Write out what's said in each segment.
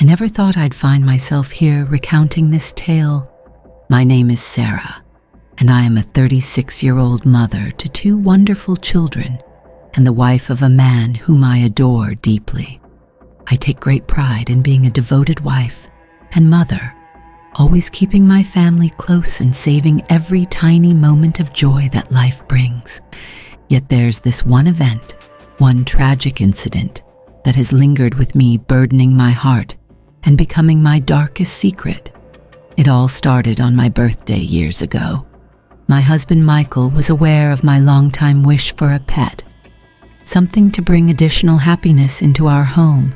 I never thought I'd find myself here recounting this tale. My name is Sarah, and I am a 36-year-old mother to 2 wonderful children and the wife of a man whom I adore deeply. I take great pride in being a devoted wife and mother, always keeping my family close and saving every tiny moment of joy that life brings. Yet there's this one event, one tragic incident, that has lingered with me, burdening my heart and becoming my darkest secret. It all started on my birthday years ago. My husband Michael was aware of my longtime wish for a pet, something to bring additional happiness into our home.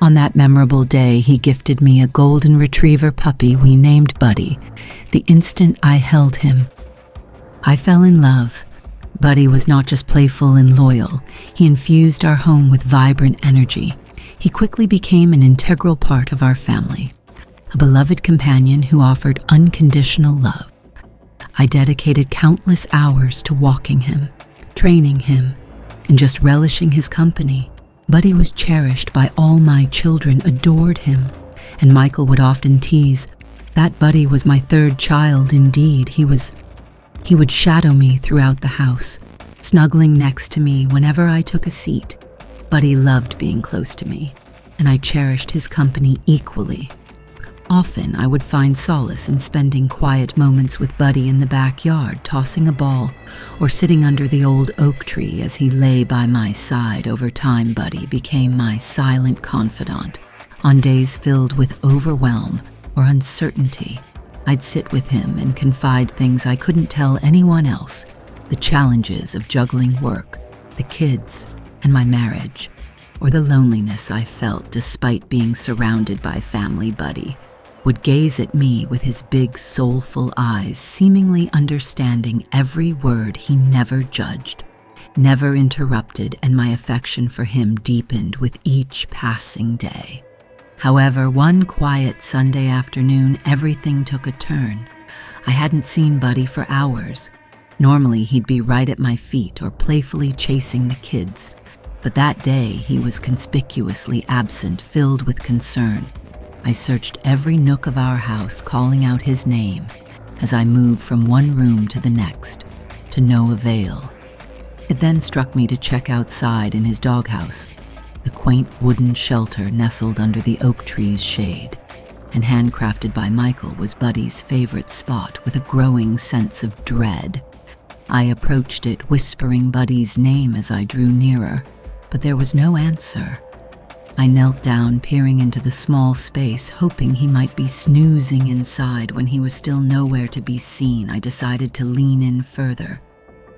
On that memorable day, he gifted me a golden retriever puppy we named Buddy. The instant I held him, I fell in love. Buddy was not just playful and loyal. He infused our home with vibrant energy. He quickly became an integral part of our family, a beloved companion who offered unconditional love. I dedicated countless hours to walking him, training him, and just relishing his company. Buddy was cherished by all my children, adored him, and Michael would often tease, "That Buddy was my 3rd child indeed." He would shadow me throughout the house, snuggling next to me whenever I took a seat. Buddy loved being close to me, and I cherished his company equally. Often I would find solace in spending quiet moments with Buddy in the backyard, tossing a ball, or sitting under the old oak tree as he lay by my side. Over time, Buddy became my silent confidant. On days filled with overwhelm or uncertainty, I'd sit with him and confide things I couldn't tell anyone else, the challenges of juggling work, the kids, and my marriage, or the loneliness I felt despite being surrounded by family. Buddy would gaze at me with his big, soulful eyes, seemingly understanding every word. He never judged, never interrupted, and my affection for him deepened with each passing day. However, one quiet Sunday afternoon, everything took a turn. I hadn't seen Buddy for hours. Normally, he'd be right at my feet or playfully chasing the kids. But that day, he was conspicuously absent, filled with concern. I searched every nook of our house, calling out his name as I moved from one room to the next, to no avail. It then struck me to check outside in his doghouse, the quaint wooden shelter nestled under the oak tree's shade, and handcrafted by Michael was Buddy's favorite spot. With a growing sense of dread, I approached it, whispering Buddy's name as I drew nearer, but there was no answer. I knelt down, peering into the small space, hoping he might be snoozing inside. When he was still nowhere to be seen, I decided to lean in further.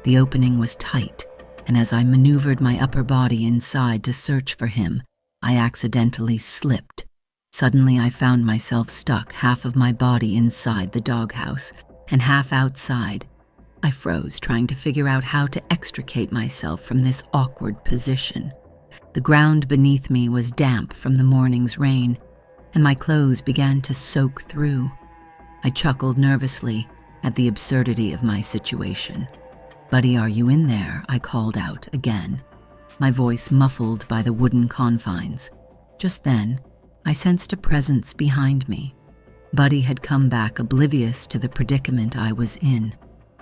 The opening was tight, and as I maneuvered my upper body inside to search for him, I accidentally slipped. Suddenly, I found myself stuck, half of my body inside the doghouse and half outside. I froze, trying to figure out how to extricate myself from this awkward position. The ground beneath me was damp from the morning's rain, and my clothes began to soak through. I chuckled nervously at the absurdity of my situation. "Buddy, are you in there?" I called out again, my voice muffled by the wooden confines. Just then, I sensed a presence behind me. Buddy had come back, oblivious to the predicament I was in.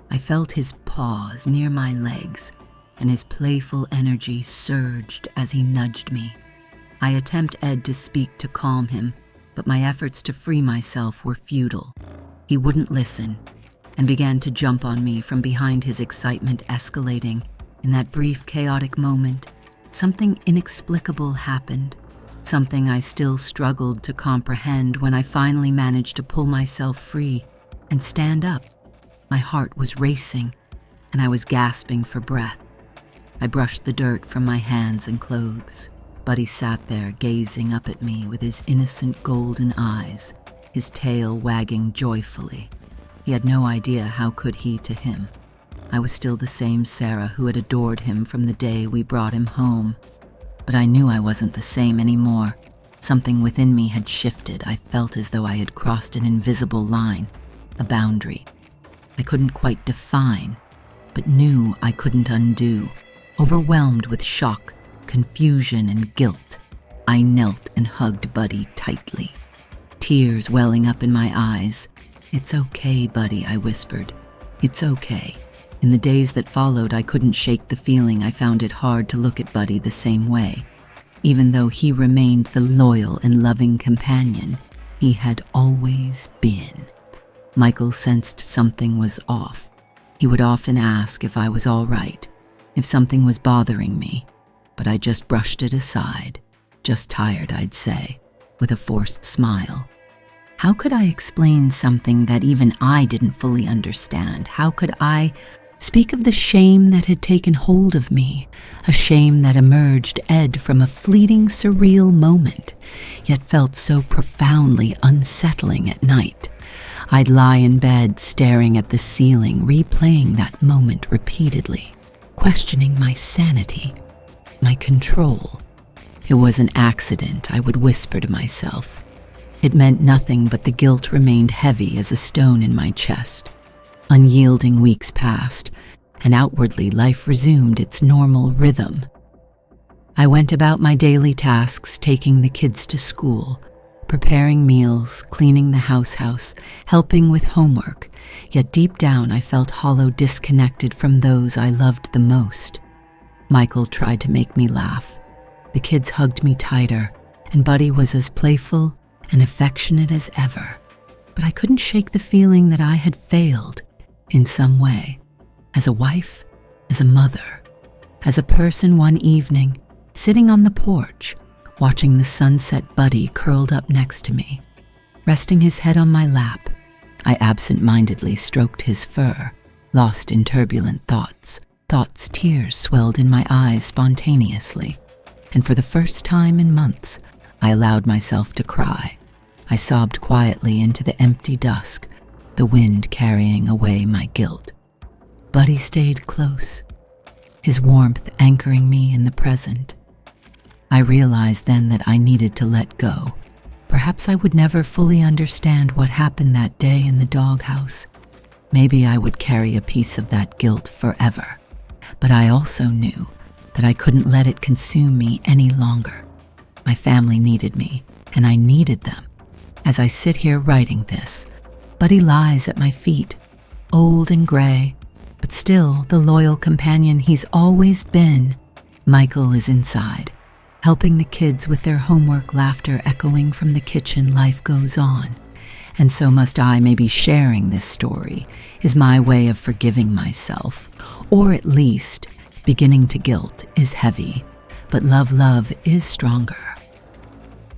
I felt his paws near my legs, and his playful energy surged as he nudged me. I attempted to speak to calm him, but my efforts to free myself were futile. He wouldn't listen, and began to jump on me from behind, his excitement escalating. In that brief, chaotic moment, something inexplicable happened, something I still struggled to comprehend. When I finally managed to pull myself free and stand up, my heart was racing, and I was gasping for breath. I brushed the dirt from my hands and clothes. Buddy sat there, gazing up at me with his innocent golden eyes, his tail wagging joyfully. He had no idea how could he to him. I was still the same Sarah who had adored him from the day we brought him home. But I knew I wasn't the same anymore. Something within me had shifted. I felt as though I had crossed an invisible line, a boundary. I couldn't quite define, but knew I couldn't undo. Overwhelmed with shock, confusion, and guilt, I knelt and hugged Buddy tightly, tears welling up in my eyes. "It's okay, Buddy," I whispered. "It's okay." In the days that followed, I couldn't shake the feeling I found it hard to look at Buddy the same way. Even though he remained the loyal and loving companion he had always been. Michael sensed something was off. He would often ask if I was all right, if something was bothering me, but I just brushed it aside. Just tired, I'd say, with a forced smile. How could I explain something that even I didn't fully understand? How could I speak of the shame that had taken hold of me, a shame that emerged from a fleeting, surreal moment, yet felt so profoundly unsettling at night? I'd lie in bed staring at the ceiling, replaying that moment repeatedly, questioning my sanity, my control. It was an accident, I would whisper to myself. It meant nothing, but the guilt remained heavy as a stone in my chest. Unyielding weeks passed, and outwardly life resumed its normal rhythm. I went about my daily tasks, taking the kids to school, preparing meals, cleaning the house, helping with homework, yet deep down I felt hollow, disconnected from those I loved the most. Michael tried to make me laugh. The kids hugged me tighter, and Buddy was as playful and affectionate as ever. But I couldn't shake the feeling that I had failed in some way, as a wife, as a mother, as a person. One evening, sitting on the porch, watching the sunset, Buddy curled up next to me. Resting his head on my lap, I absent-mindedly stroked his fur, lost in turbulent thoughts. Tears swelled in my eyes spontaneously, and for the first time in months, I allowed myself to cry. I sobbed quietly into the empty dusk, the wind carrying away my guilt. Buddy stayed close, his warmth anchoring me in the present. I realized then that I needed to let go. Perhaps I would never fully understand what happened that day in the doghouse. Maybe I would carry a piece of that guilt forever. But I also knew that I couldn't let it consume me any longer. My family needed me, and I needed them. As I sit here writing this, Buddy lies at my feet, old and gray, but still the loyal companion he's always been. Michael is inside, helping the kids with their homework, laughter echoing from the kitchen. Life goes on, and so must I. Maybe sharing this story is my way of forgiving myself, or at least beginning to. Guilt is heavy, but love is stronger.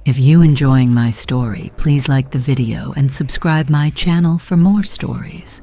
If you enjoying my story, please like the video and subscribe my channel for more stories.